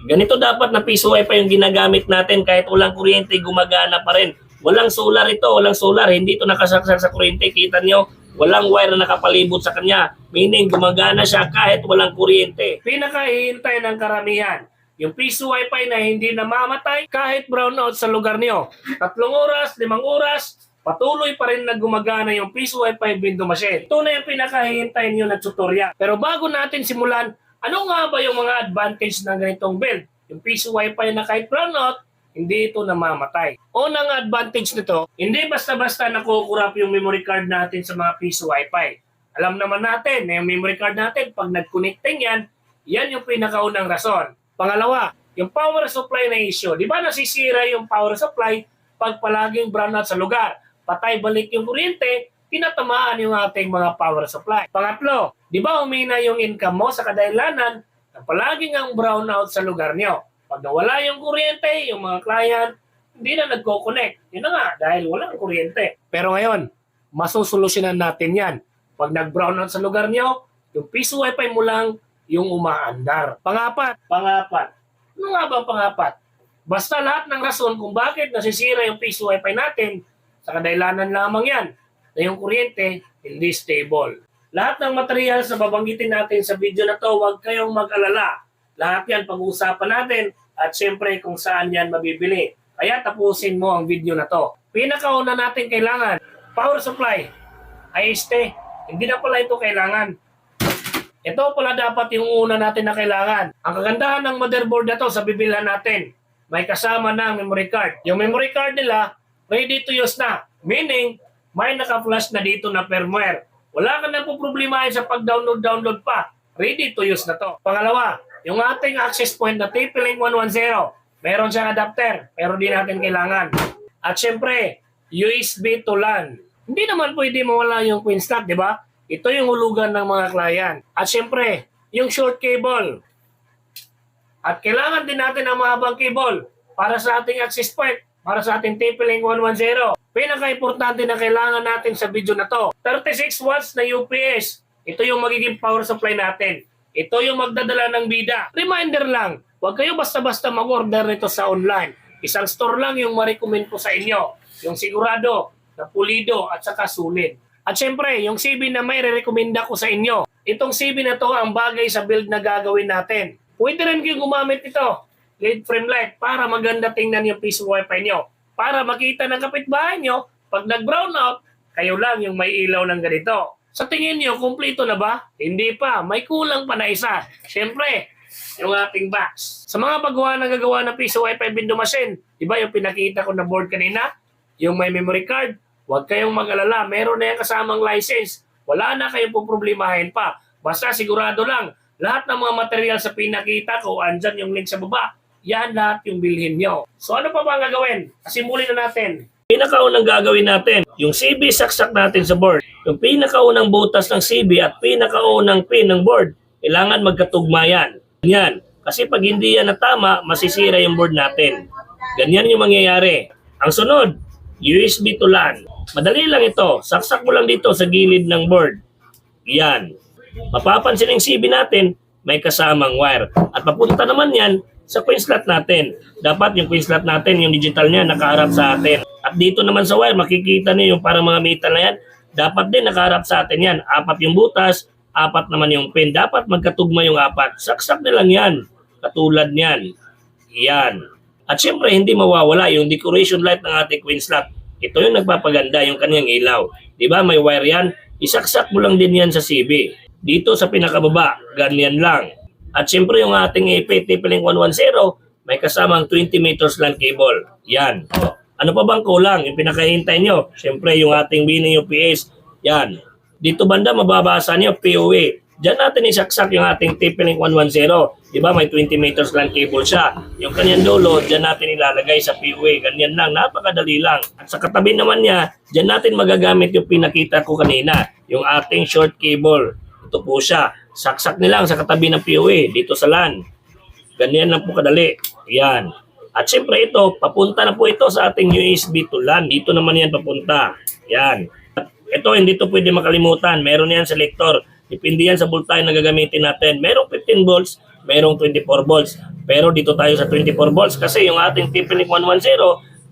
Ganito dapat na piso wifi yung ginagamit natin kahit walang kuryente, gumagana pa rin. Walang solar ito, walang solar, hindi ito nakasaksak sa kuryente. Kita nyo, walang wire na nakapalibot sa kanya. Meaning, gumagana siya kahit walang kuryente. Pinakahihintay ng karamihan, yung piso wifi na hindi namamatay kahit brownout sa lugar niyo. 3 oras, 5 oras, patuloy pa rin na gumagana yung piso wifi window machine. Ito na yung pinakahihintay niyo na tutorial. Pero bago natin simulan, ano nga ba yung mga advantage ng ganitong build? Yung piso wifi na kahit brownout, hindi ito namamatay. Unang advantage nito, hindi basta-basta nakukurap yung memory card natin sa mga piso wifi. Alam naman natin na yung memory card natin, pag nag-connecting yan, yan yung pinakaunang rason. Pangalawa, yung power supply na issue. Di ba nasisira yung power supply pag palaging brownout sa lugar? Patay balik yung kuryente, tinatamaan yung ating mga power supply. Pangatlo, di ba umina yung income mo sa kadahilanan na palaging ang brownout sa lugar nyo? Pag nawala yung kuryente, yung mga client, hindi na nagko-connect. Yun na nga, dahil walang kuryente. Pero ngayon, masusolusyonan natin yan. Pag nag-brownout sa lugar nyo, yung piso wifi mo lang yung umaandar. Pangapat. Ano nga ba ang pangapat? Basta lahat ng rason kung bakit nasisira yung piso wifi natin, sa kadahilanan lamang yan, na yung kuryente hindi stable. Lahat ng materials na babanggitin natin sa video na to, huwag kayong mag-alala. Lahat yan pag-uusapan natin at siyempre kung saan yan mabibili. Kaya tapusin mo ang video na to. Pinakauna natin kailangan, power supply. Ay hindi na pala ito kailangan. Ito pala dapat yung una natin na kailangan. Ang kagandahan ng motherboard na to sa bibilhan natin, may kasama ng memory card. Yung memory card nila, ready to use na. Meaning, may naka-flash na dito na firmware. Wala ka na po problemahin sa pag-download pa. Ready to use na to. Pangalawa, yung ating access point na TP-Link 110. Meron siyang adapter, pero di natin kailangan. At syempre, USB to LAN. Hindi naman pwede mawala yung Queen slot, di ba? Ito yung hulugan ng mga client. At syempre, yung short cable. At kailangan din natin ang mahabang cable para sa ating access point, para sa ating TP-Link 110. Pinaka-importante na kailangan natin sa video na to, 36 watts na UPS. Ito yung magiging power supply natin. Ito yung magdadala ng bida. Reminder lang, huwag kayo basta-basta mag-order nito sa online. Isang store lang yung ma-recommend ko sa inyo. Yung sigurado, na pulido at saka sulit. At syempre, yung CB na may re-recommenda ko sa inyo. Itong CB na to ang bagay sa build na gagawin natin. Pwede rin kayong gumamit ito, LED frame light, para maganda tingnan yung piso wifi nyo. Para makita ng kapitbahay nyo, pag nag-brownout, kayo lang yung may ilaw ng ganito. Sa tingin nyo, kumpleto na ba? Hindi pa. May kulang pa na isa. Siyempre, yung ating box. Sa mga paggawa na gagawa ng piso wifi window machine, di ba yung pinakita ko na board kanina? Yung may memory card, huwag kayong mag-alala. Meron na yung kasamang license. Wala na kayong problemahin pa. Basta sigurado lang, lahat ng mga material sa pinakita ko, andyan yung link sa baba. Yan lahat yung bilhin nyo. So ano pa ba ang gagawin? Simulan na natin. Pinakaunang gagawin natin, yung CB saksak natin sa board. Yung pinakaunang butas ng CB at pinakaunang pin ng board, kailangan magkatugma yan. Ganyan. Kasi pag hindi yan na tama, masisira yung board natin. Ganyan yung mangyayari. Ang sunod, USB to LAN. Madali lang ito. Saksak mo lang dito sa gilid ng board. Yan. Mapapansin yung CB natin, may kasamang wire. At papunta naman yan sa Queen slot natin. Dapat yung Queen slot natin, yung digital niya, nakaharap sa atin. At dito naman sa wire, makikita niyo yung parang mga metal na yan. Dapat din nakaharap sa atin yan. 4 yung butas, 4 naman yung pin. Dapat magkatugma yung 4. Saksak na lang yan. Katulad niyan. Yan. At syempre, hindi mawawala yung decoration light ng ating Queen slot. Ito yung nagpapaganda, yung kanyang ilaw. Di ba? May wire yan. Isaksak mo lang din yan sa CB. Dito sa pinakababa, ganyan lang. At syempre yung ating AP TP-Link 110, may kasamang 20 meters LAN cable. Yan. Ano pa bang kulang? Yung pinakahintay nyo, syempre yung ating binning UPS. Yan. Dito banda mababasa nyo, POA. Diyan natin isaksak yung ating TP-Link 110. Diba may 20 meters LAN cable siya. Yung kanyang dulo, diyan natin ilalagay sa POA. Ganyan lang, napakadali lang. At sa katabi naman niya, diyan natin magagamit yung pinakita ko kanina. Yung ating short cable. Ito po siya. Saksak nilang sa katabi ng POA dito sa LAN. Ganyan lang po kadali. Yan. At syempre ito, papunta na po ito sa ating USB to LAN. Dito naman yan papunta. Yan. At ito, hindi ito pwede makalimutan. Meron yan selector. Depende yan sa voltahe na gagamitin natin. Merong 15 volts, merong 24 volts. Pero dito tayo sa 24 volts kasi yung ating TP-Link 110,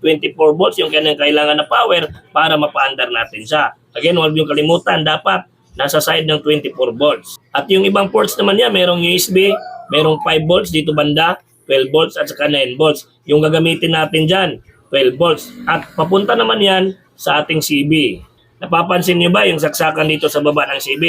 24 volts yung kanyang kailangan na power para mapa-under natin siya. Again, huwag niyong kalimutan, dapat nasa side ng 24 volts. At yung ibang ports naman niya, merong USB, merong 5 volts dito banda, 12 volts at saka 9 volts. Yung gagamitin natin dyan, 12 volts. At papunta naman yan sa ating CB. Napapansin niyo ba yung saksakan dito sa baba ng CB?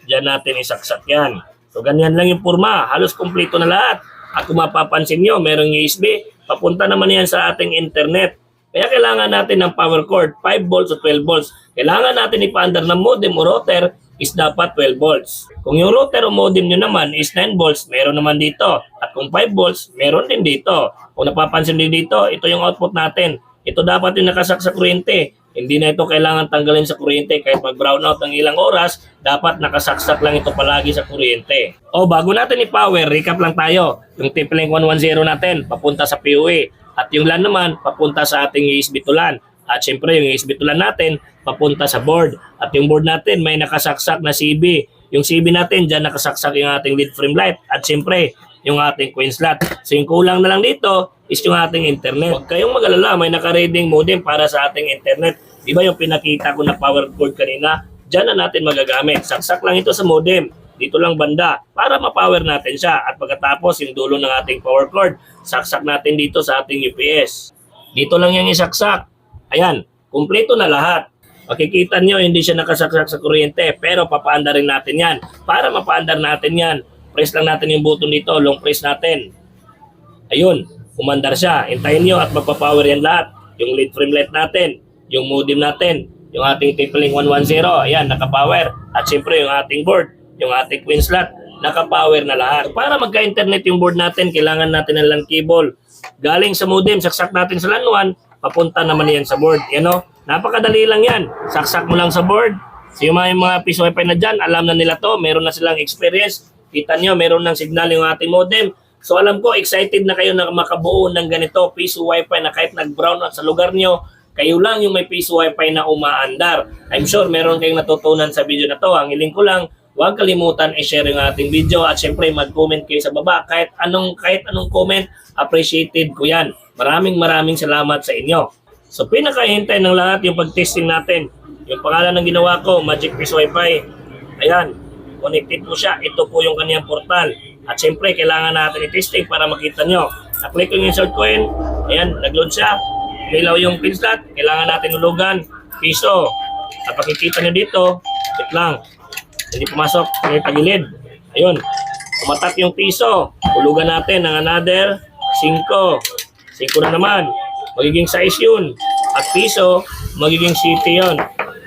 Diyan natin isaksak yan. So ganyan lang yung purma, halos kumpleto na lahat. At kung mapapansin niyo, merong USB, papunta naman yan sa ating internet. Kaya kailangan natin ng power cord, 5 volts o 12 volts. Kailangan natin ipa-under ng modem o router is dapat 12 volts. Kung yung router o modem nyo naman is 9 volts, meron naman dito. At kung 5 volts, meron din dito. Kung napapansin din dito, ito yung output natin. Ito dapat yung nakasak sa kuryente. Hindi na ito kailangan tanggalin sa kuryente kahit mag-brownout ng ilang oras, dapat nakasaksak lang ito palagi sa kuryente. O bago natin i-power, recap lang tayo. Yung TP-Link 110 natin, papunta sa PoE. At yung LAN naman, papunta sa ating USB to LAN. At syempre yung USB to LAN natin, papunta sa board. At yung board natin, may nakasaksak na CB. Yung CB natin, dyan nakasaksak yung ating lead frame light. At syempre, yung ating coin slot. So yung kulang na lang dito is yung ating internet. Huwag kayong mag-alala, may naka-reading modem para sa ating internet. Di ba yung pinakita ko na power cord kanina? Dyan na natin magagamit. Saksak lang ito sa modem. Dito lang banda para ma-power natin siya. At pagkatapos yung dulo ng ating power cord, saksak natin dito sa ating UPS. Dito lang yung isaksak. Ayan, kumpleto na lahat. Makikita nyo, hindi siya nakasaksak sa kuryente, pero papaandar rin natin yan. Para mapaandar natin yan, press lang natin yung button dito, long press natin. Ayun, umandar siya. Hintayin nyo at magpapower yan lahat. Yung lead frame light natin, yung modem natin, yung ating TP-Link 110, ayan, nakapower. At siyempre yung ating board, yung ating coin slot, nakapower na lahat. Para magka-internet yung board natin, kailangan natin ng LAN cable. Galing sa modem, saksak natin sa LAN 1, papunta naman yan sa board. Yan o, napakadali lang yan. Saksak mo lang sa board. So yung mga piece wifi na dyan, alam na nila to, meron na silang experience. Kita nyo, meron ng signal yung ating modem. So alam ko, excited na kayo na makabuo ng ganito, piece wifi na kahit nag-brown out sa lugar nyo, kayo lang yung may piece wifi na umaandar. I'm sure meron kayong natutunan sa video na to. Ang hiling ko lang, huwag kalimutan i-share yung ating video at syempre mag-comment kayo sa baba. Kahit anong comment, appreciated ko yan. Maraming salamat sa inyo. So pinakahintay ng lahat yung pag-testing natin. Yung pangalan ng ginawa ko, Magic Piece Wi-Fi. Ayan, connected po siya. Ito po yung kaniyang portal. At syempre, kailangan natin i-testing para makita nyo. Na-click ko yung insert coin. Ayan, nag-load siya. Umilaw yung pin slot. Kailangan natin ulugan. Piso. At makikita nyo dito, wait lang. Hindi pumasok. May tagilid. Ayun. Umatak yung piso. Ulugan natin ng another 5. 5 na naman. Magiging size yun. At piso, magiging city yun.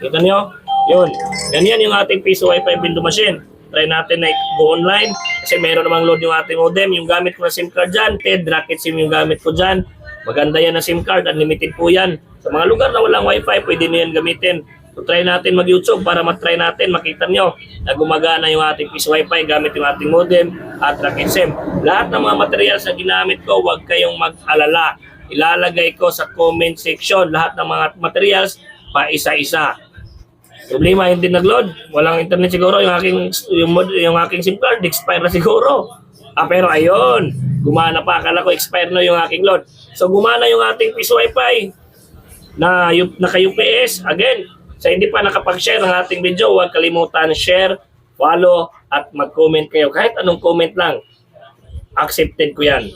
Kita nyo? Yun. Ganyan yung ating piso Wi-Fi window machine. Try natin na go online. Kasi meron namang load yung ating modem. Yung gamit ko na SIM card dyan. TED Rocket SIM yung gamit ko dyan. Maganda yan na SIM card. Unlimited po yan. Sa mga lugar na walang Wi-Fi, pwede nyo yan gamitin. So try natin mag-YouTube para matry natin. Makita nyo na gumagana yung ating piece Wi-Fi gamit yung ating modem at Rocket SIM. Lahat ng mga materials na ginamit ko, huwag kayong mag-alala. Ilalagay ko sa comment section lahat ng mga materials pa isa-isa. Problema, hindi nag-load. Walang internet siguro. Yung aking SIM card, expire na siguro. Pero ayun, gumana pa. Akala ko expire na yung aking load. So gumana yung ating piece Wi-Fi na naka-UPS. Again, sa hindi pa nakapag-share ng ating video, huwag kalimutan share, follow, at mag-comment kayo. Kahit anong comment lang, accepted ko yan.